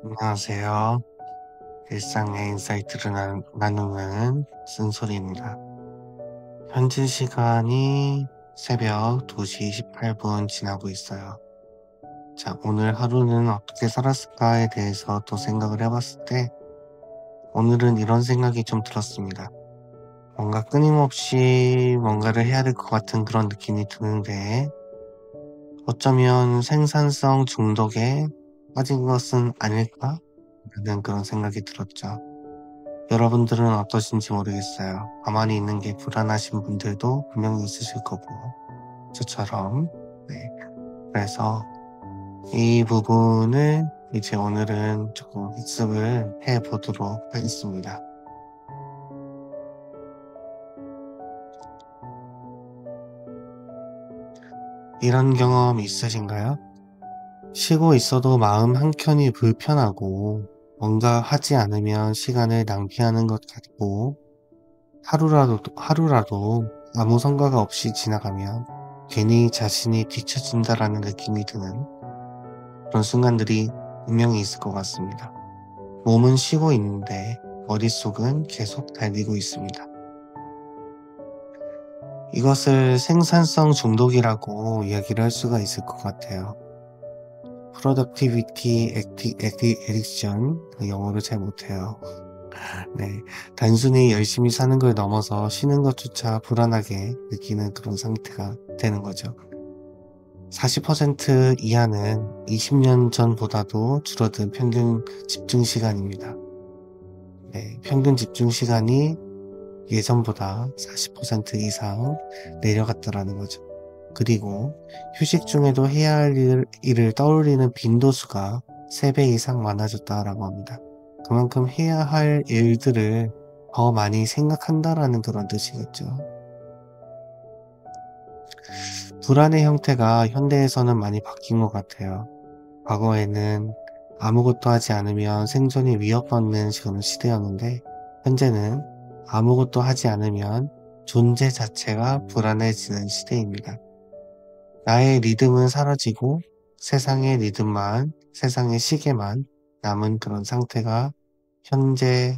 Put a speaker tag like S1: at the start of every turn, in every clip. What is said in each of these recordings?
S1: 안녕하세요. 일상의 인사이트를 나누는 쓴소리입니다. 현재 시간이 새벽 2시 18분 지나고 있어요. 자, 오늘 하루는 어떻게 살았을까에 대해서 또 생각을 해봤을 때, 오늘은 이런 생각이 좀 들었습니다. 뭔가 끊임없이 뭔가를 해야 될 것 같은 그런 느낌이 드는데, 어쩌면 생산성 중독에 빠진 것은 아닐까? 라는 그런 생각이 들었죠. 여러분들은 어떠신지 모르겠어요. 가만히 있는 게 불안하신 분들도 분명히 있으실 거고, 저처럼. 네. 그래서 이 부분을 이제 오늘은 조금 학습을 해 보도록 하겠습니다. 이런 경험 있으신가요? 쉬고 있어도 마음 한켠이 불편하고, 뭔가 하지 않으면 시간을 낭비하는 것 같고, 하루라도 아무 성과가 없이 지나가면 괜히 자신이 뒤처진다라는 느낌이 드는 그런 순간들이 분명히 있을 것 같습니다. 몸은 쉬고 있는데 머릿속은 계속 달리고 있습니다. 이것을 생산성 중독이라고 이야기를 할 수가 있을 것 같아요. Productivity Addiction, 영어를 잘 못해요. 네, 단순히 열심히 사는 걸 넘어서 쉬는 것조차 불안하게 느끼는 그런 상태가 되는 거죠. 40% 이하는 20년 전보다도 줄어든 평균 집중 시간입니다. 네, 평균 집중 시간이 예전보다 40% 이상 내려갔다라는 거죠. 그리고 휴식 중에도 해야 할 일을 떠올리는 빈도수가 3배 이상 많아졌다라고 합니다. 그만큼 해야 할 일들을 더 많이 생각한다라는 그런 뜻이겠죠. 불안의 형태가 현대에서는 많이 바뀐 것 같아요. 과거에는 아무것도 하지 않으면 생존이 위협받는 그런 시대였는데, 현재는 아무것도 하지 않으면 존재 자체가 불안해지는 시대입니다. 나의 리듬은 사라지고 세상의 시계만 남은 그런 상태가 현재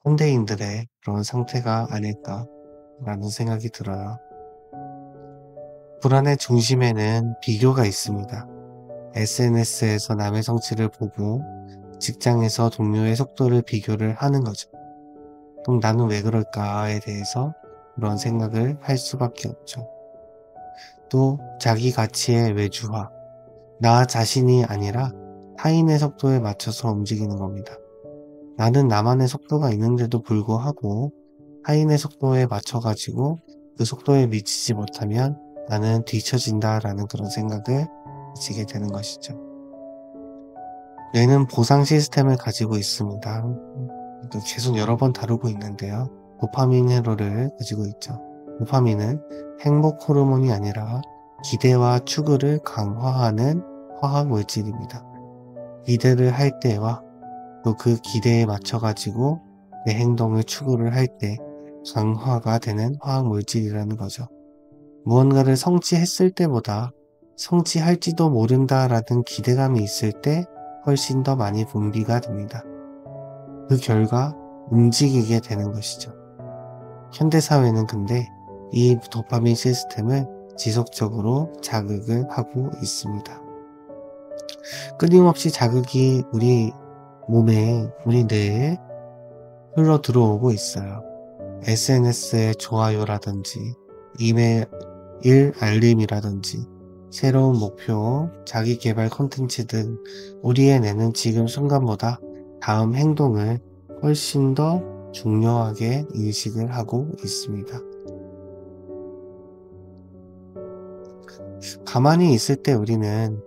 S1: 현대인들의 그런 상태가 아닐까라는 생각이 들어요. 불안의 중심에는 비교가 있습니다. SNS에서 남의 성취를 보고 직장에서 동료의 속도를 비교를 하는 거죠. 그럼 나는 왜 그럴까에 대해서 그런 생각을 할 수밖에 없죠. 또 자기 가치의 외주화, 나 자신이 아니라 타인의 속도에 맞춰서 움직이는 겁니다. 나는 나만의 속도가 있는데도 불구하고 타인의 속도에 맞춰가지고 그 속도에 미치지 못하면 나는 뒤처진다라는 그런 생각을 가지게 되는 것이죠. 뇌는 보상 시스템을 가지고 있습니다. 계속 여러 번 다루고 있는데요. 도파민 회로를 가지고 있죠. 도파민은 행복 호르몬이 아니라 기대와 추구를 강화하는 화학 물질입니다. 기대를 할 때와 또 그 기대에 맞춰가지고 내 행동을 추구를 할 때 강화가 되는 화학 물질이라는 거죠. 무언가를 성취했을 때보다 성취할지도 모른다라는 기대감이 있을 때 훨씬 더 많이 분비가 됩니다. 그 결과 움직이게 되는 것이죠. 현대사회는 근데 이 도파민 시스템을 지속적으로 자극을 하고 있습니다. 끊임없이 자극이 우리 몸에, 우리 뇌에 흘러 들어오고 있어요. SNS의 좋아요라든지, 이메일 알림이라든지, 새로운 목표, 자기 개발 콘텐츠 등 우리의 뇌는 지금 순간보다 다음 행동을 훨씬 더 중요하게 인식을 하고 있습니다. 가만히 있을 때 우리는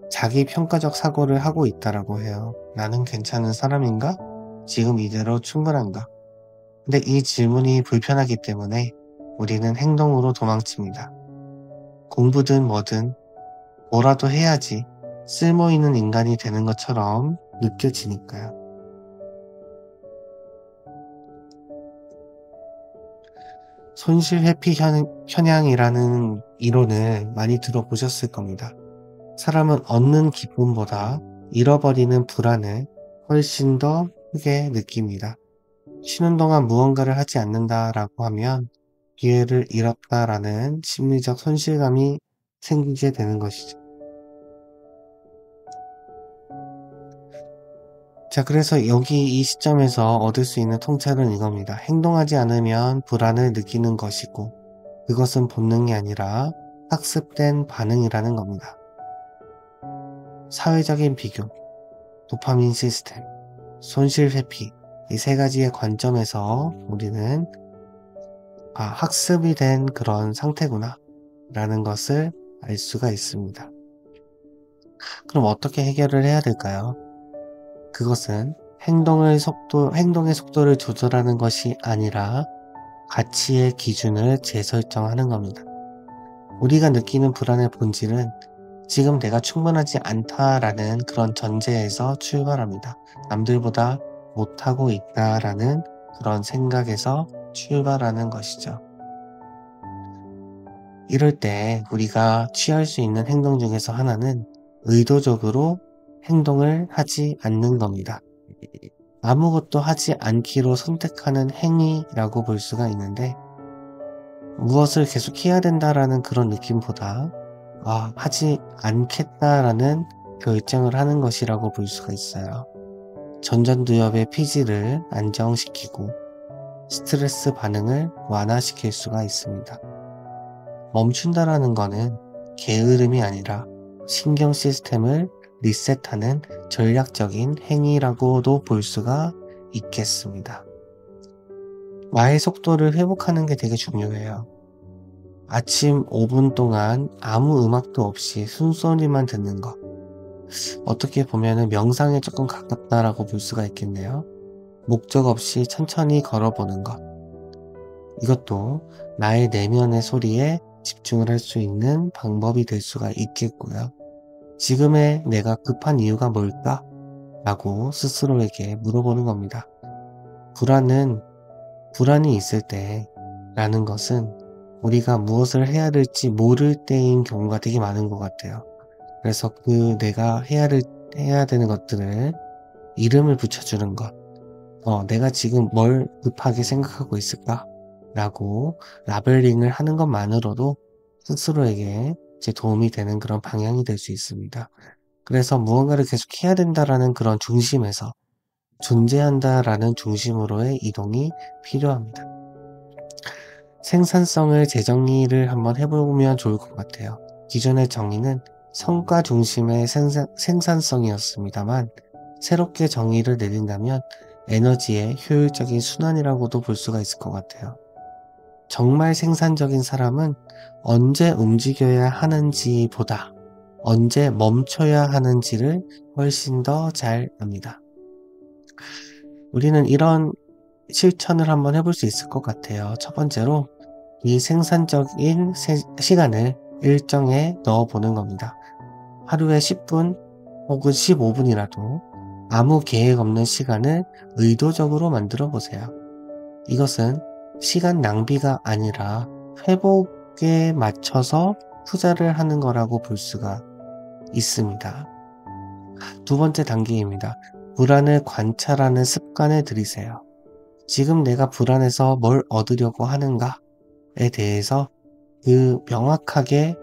S1: 자기 평가적 사고를 하고 있다라고 해요. 나는 괜찮은 사람인가? 지금 이대로 충분한가? 근데 이 질문이 불편하기 때문에 우리는 행동으로 도망칩니다. 공부든 뭐든 뭐라도 해야지 쓸모있는 인간이 되는 것처럼 느껴지니까요. 손실 회피 현양이라는 이론을 많이 들어보셨을 겁니다. 사람은 얻는 기쁨보다 잃어버리는 불안을 훨씬 더 크게 느낍니다. 쉬는 동안 무언가를 하지 않는다라고 하면 기회를 잃었다라는 심리적 손실감이 생기게 되는 것이죠. 자, 그래서 여기 이 시점에서 얻을 수 있는 통찰은 이겁니다. 행동하지 않으면 불안을 느끼는 것이고, 그것은 본능이 아니라 학습된 반응이라는 겁니다. 사회적인 비교, 도파민 시스템, 손실 회피, 이 세 가지의 관점에서 우리는 학습이 된 그런 상태구나 라는 것을 알 수가 있습니다. 그럼 어떻게 해결을 해야 될까요? 그것은 행동의 속도를 조절하는 것이 아니라 가치의 기준을 재설정하는 겁니다. 우리가 느끼는 불안의 본질은 지금 내가 충분하지 않다라는 그런 전제에서 출발합니다. 남들보다 못하고 있다라는 그런 생각에서 출발하는 것이죠. 이럴 때 우리가 취할 수 있는 행동 중에서 하나는 의도적으로 행동을 하지 않는 겁니다. 아무것도 하지 않기로 선택하는 행위라고 볼 수가 있는데, 무엇을 계속 해야 된다라는 그런 느낌보다 하지 않겠다라는 결정을 하는 것이라고 볼 수가 있어요. 전전두엽의 피지를 안정시키고 스트레스 반응을 완화시킬 수가 있습니다. 멈춘다라는 거는 게으름이 아니라 신경 시스템을 리셋하는 전략적인 행위라고도 볼 수가 있겠습니다. 나의 속도를 회복하는 게 되게 중요해요. 아침 5분 동안 아무 음악도 없이 숨소리만 듣는 것. 어떻게 보면 명상에 조금 가깝다라고 볼 수가 있겠네요. 목적 없이 천천히 걸어보는 것. 이것도 나의 내면의 소리에 집중을 할 수 있는 방법이 될 수가 있겠고요. 지금의 내가 급한 이유가 뭘까? 라고 스스로에게 물어보는 겁니다. 불안이 있을 때 라는 것은 우리가 무엇을 해야 될지 모를 때인 경우가 되게 많은 것 같아요. 그래서 내가 해야 되는 것들을 이름을 붙여주는 것. 내가 지금 뭘 급하게 생각하고 있을까? 라고 라벨링을 하는 것만으로도 스스로에게 도움이 되는 그런 방향이 될 수 있습니다. 그래서 무언가를 계속 해야 된다라는 그런 중심에서 존재한다라는 중심으로의 이동이 필요합니다. 생산성을 재정의를 한번 해보면 좋을 것 같아요. 기존의 정의는 성과 중심의 생산성이었습니다만 새롭게 정의를 내린다면 에너지의 효율적인 순환이라고도 볼 수가 있을 것 같아요. 정말 생산적인 사람은 언제 움직여야 하는지보다 언제 멈춰야 하는지를 훨씬 더 잘 압니다. 우리는 이런 실천을 한번 해볼 수 있을 것 같아요. 첫 번째로 이 생산적인 시간을 일정에 넣어보는 겁니다. 하루에 10분 혹은 15분이라도 아무 계획 없는 시간을 의도적으로 만들어 보세요. 이것은 시간 낭비가 아니라 회복에 맞춰서 투자를 하는 거라고 볼 수가 있습니다. 두 번째 단계입니다. 불안을 관찰하는 습관을 들이세요. 지금 내가 불안해서 뭘 얻으려고 하는가에 대해서 명확하게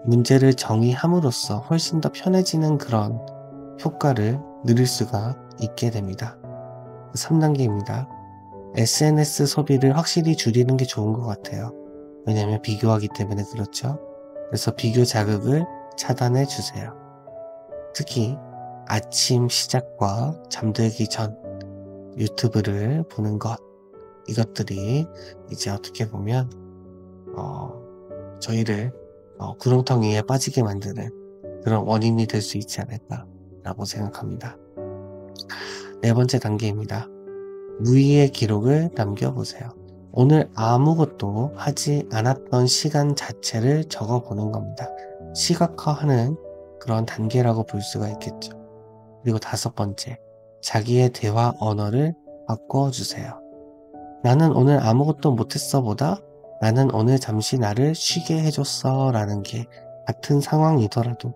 S1: 문제를 정의함으로써 훨씬 더 편해지는 그런 효과를 누릴 수가 있게 됩니다. 3단계입니다. SNS 소비를 확실히 줄이는 게 좋은 것 같아요. 왜냐하면 비교하기 때문에 그렇죠. 그래서 비교 자극을 차단해 주세요. 특히 아침 시작과 잠들기 전 유튜브를 보는 것, 이것들이 이제 어떻게 보면 저희를 구렁텅 위에 빠지게 만드는 그런 원인이 될 수 있지 않을까라고 생각합니다. 네 번째 단계입니다. 무의의 기록을 남겨보세요. 오늘 아무것도 하지 않았던 시간 자체를 적어보는 겁니다. 시각화하는 그런 단계라고 볼 수가 있겠죠. 그리고 다섯 번째, 자기의 대화 언어를 바꿔주세요. 나는 오늘 아무것도 못했어 보다 나는 오늘 잠시 나를 쉬게 해줬어 라는 게 같은 상황이더라도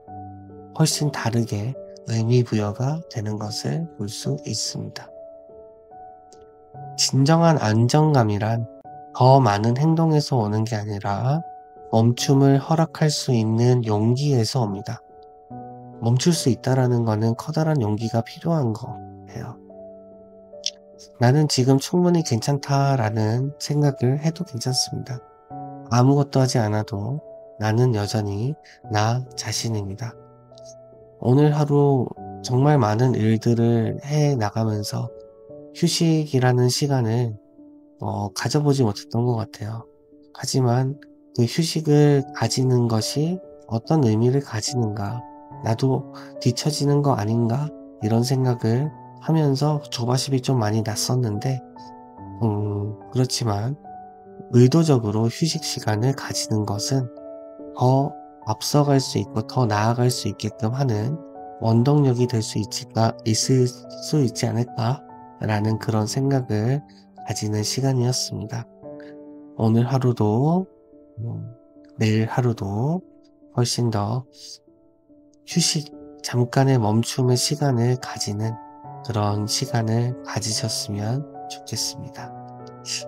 S1: 훨씬 다르게 의미 부여가 되는 것을 볼 수 있습니다. 진정한 안정감이란 더 많은 행동에서 오는 게 아니라 멈춤을 허락할 수 있는 용기에서 옵니다. 멈출 수 있다라는 거는 커다란 용기가 필요한 거예요. 나는 지금 충분히 괜찮다라는 생각을 해도 괜찮습니다. 아무것도 하지 않아도 나는 여전히 나 자신입니다. 오늘 하루 정말 많은 일들을 해 나가면서 휴식이라는 시간을 가져보지 못했던 것 같아요. 하지만 그 휴식을 가지는 것이 어떤 의미를 가지는가, 나도 뒤처지는 거 아닌가, 이런 생각을 하면서 조바심이 좀 많이 났었는데, 그렇지만 의도적으로 휴식 시간을 가지는 것은 더 앞서갈 수 있고 더 나아갈 수 있게끔 하는 원동력이 될 수 있을 수 있지 않을까라는 그런 생각을 가지는 시간이었습니다. 오늘 하루도 내일 하루도 훨씬 더 휴식, 잠깐의 멈춤의 시간을 가지는 그런 시간을 가지셨으면 좋겠습니다.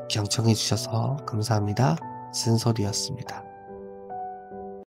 S1: 경청해 주셔서 감사합니다. 쓴소리였습니다.